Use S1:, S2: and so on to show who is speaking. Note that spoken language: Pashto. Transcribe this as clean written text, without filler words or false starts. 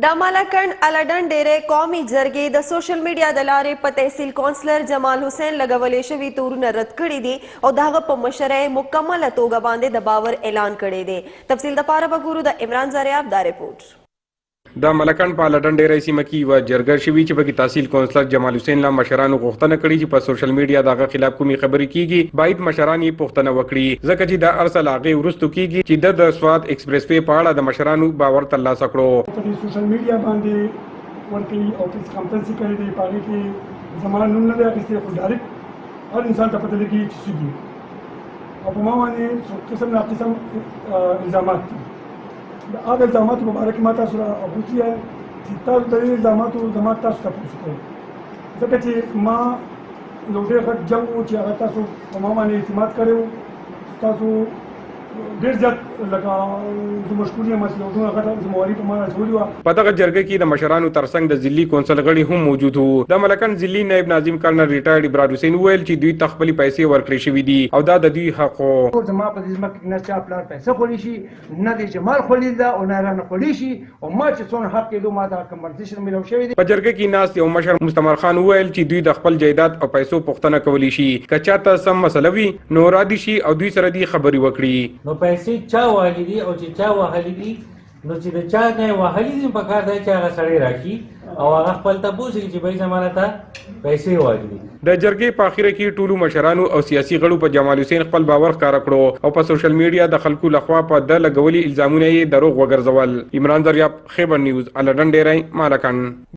S1: د مالکند الډن ډیره قومي جرګې د سوشل میډیا د لارې په تحصیل کونسلر جمال حسین لګولې شوي تورونه رد کړي دي او د هغه په مشرۍ مکمله توګه باندې د باور اعلان کړی دی. تفصیل دپاره به ګورو د عمران زریاب دا رپورټ.
S2: د مالکند په الډن ډیره سیمه کې یوه جرګه شوې چې پکې تحصیل کونسلر جمال حسین له مشرانو غوښتنه کړې چې په سوشل میډیا د هغه خلاف کومې خبرې کیږي باید مشران یې پوښتنه وکړي ځکه چې د ارسل هغې وروستو کیږي چې د سوات ایکسپریس وے په اړه د مشرانو باور ترلاسه کړو.
S3: په سوشل میډیا باندې ورکوي او هیڅ کمپلسي کړی دی په هغې کې زما نوم نه دی اخیستی خو ډایرکټ هر انسان ته پته لګي چې څه دي او په ما باندې قسم ناقسم الزامات دي. د هغه الزاماتو په باره کې ما تاسو را اغوښتي یاست چې تاسو د دې الزاماتو زما تاسو تپوس کوئ ځکه چې ما یو ډېر غټ جنګ و چې هغه تاسو په ما باندې اعتماد کړی و تاسو ډېر زیات لکه زه مشکور یم چې یو دومره غټه ذمواري په ما اچولې وه.
S2: په دغه جرګه کې د مشرانو ترڅنګ د ضلعي کونسل غړي هم موجود وو. د مالکند ضلعي نایب ناظم کرنل ریټایرډ ابراهیم حسین وویل چې دوی ته خپلې پیسې ورکړې شوي دي او دا د دوی حق و.
S4: زما په دې ځمکه کې نه چا پلار پیسې خوړې شي نه د جمال خوړې ده او نه رانه خوړې شي او ما چې څومره حق کېدو ما ته کمپنسیشن میلاو شوی دی.
S2: په جرګه کې ناست یو مشر مستمر خان وویل چې دوی د خپل جایداد او پیسو پوښتنه کولی شي که چاته سم مسله وي نو رادي شي او دوی سره دې خبرې وکړي.
S5: نو پیسې چا وهلي دي او چې چا وهلي دي نو چې د چا نه وهلي دي په کار دی چې هغه سړی راشي او هغه خپل تپوس کوي چې بھائی زمانه ته پیسې وهلي دي.
S2: د جرګې په اخره کې ټولو مشرانو او سیاسي غړو په جمال حسین خپل باور ښکاره کړو او په سوشل میډیا د خلکو لخوا په ده لګولي الزامونه یې دروغ وګرځول. عمران زریاب، خیبر نیوز، الډن ډیری، مالکند.